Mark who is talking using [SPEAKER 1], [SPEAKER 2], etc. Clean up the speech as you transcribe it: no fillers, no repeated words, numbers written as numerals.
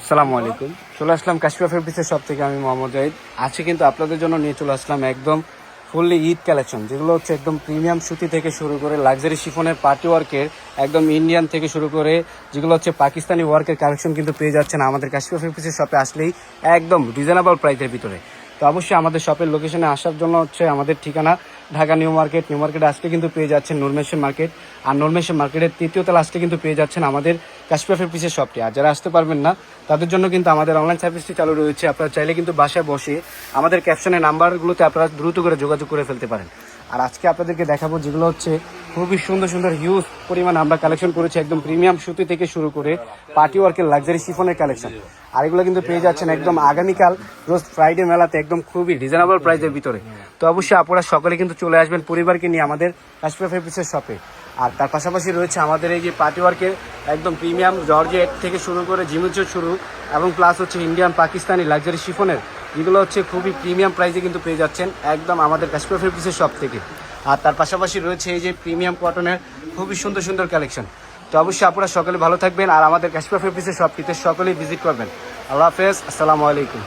[SPEAKER 1] আসসালামু আলাইকুম। চলে আসলাম কাশফা ফেব্রিক্সের শপ থেকে। আমি মোহাম্মদ জাহিদ। আজকে কিন্তু আপনাদের জন্য নিয়ে চলে আসলাম একদম ফুললি ঈদ কালেকশন, যেগুলো হচ্ছে একদম প্রিমিয়াম সুতি থেকে শুরু করে লাক্সারি শিফনের পার্টি ওয়ার্কের, একদম ইন্ডিয়ান থেকে শুরু করে যেগুলো হচ্ছে পাকিস্তানি ওয়ার্কের কালেকশন কিন্তু পেয়ে যাচ্ছেন আমাদের কাশফা ফেব্রিক্সের শপে আসলেই, একদম রিজনেবল প্রাইসের ভিতরে। তো অবশ্যই আমাদের শপের লোকেশনে আসার জন্য হচ্ছে আমাদের ঠিকানা ঢাকা নিউ মার্কেট। নিউ মার্কেটে আসলে কিন্তু পেয়ে যাচ্ছেন নুরমেশন মার্কেট, আর নুরমেশন মার্কেটের তৃতীয় তলা আসলে কিন্তু পেয়ে যাচ্ছেন আমাদের কাশফা ফেব্রিক্সের শপটি। আর যারা আসতে পারবেন না তাদের জন্য কিন্তু আমাদের অনলাইন সার্ভিসটি চালু রয়েছে। আপনারা চাইলে কিন্তু বাসায় বসে আমাদের ক্যাপশনের নাম্বারগুলোতে আপনারা দ্রুত করে যোগাযোগ করে ফেলতে পারেন। আর আজকে আপনাদেরকে দেখাবো যেগুলো হচ্ছে খুবই সুন্দর সুন্দর হিউজ পরিমাণ আমরা কালেকশন করেছি, একদম প্রিমিয়াম সুতি থেকে শুরু করে পার্টি ওয়ার্কের লাক্সারি শিফনের কালেকশন। আর এগুলো কিন্তু পেয়ে যাচ্ছেন একদম আগামীকাল রোজ ফ্রাইডে মেলাতে একদম খুবই রিজনেবল প্রাইসের ভিতরে। তো অবশ্যই আপনারা সকলে কিন্তু চলে আসবেন পরিবারকে নিয়ে আমাদের কাশফা ফেব্রিক্সের শপে। আর তার পাশাপাশি রয়েছে আমাদের এই যে পার্টি ওয়ার্কের একদম প্রিমিয়াম জর্জেট থেকে শুরু করে জিমিচুর শুরু, এবং প্লাস হচ্ছে ইন্ডিয়ান পাকিস্তানি লাক্সারি শিফনের, যেগুলো হচ্ছে খুবই প্রিমিয়াম প্রাইসে কিন্তু পেয়ে যাচ্ছেন একদম আমাদের কাশফা ফেব্রিক্সের শপ থেকে। আর তার পাশাপাশি রয়েছে এই যে প্রিমিয়াম কটনের খুবই সুন্দর সুন্দর কালেকশন। তো অবশ্যই আপনারা সকলে ভালো থাকবেন আর আমাদের কাশফা ফেব্রিক্সের শপটিতে সকলেই ভিজিট করবেন। আল্লাহ হাফেজ, আসসালামু আলাইকুম।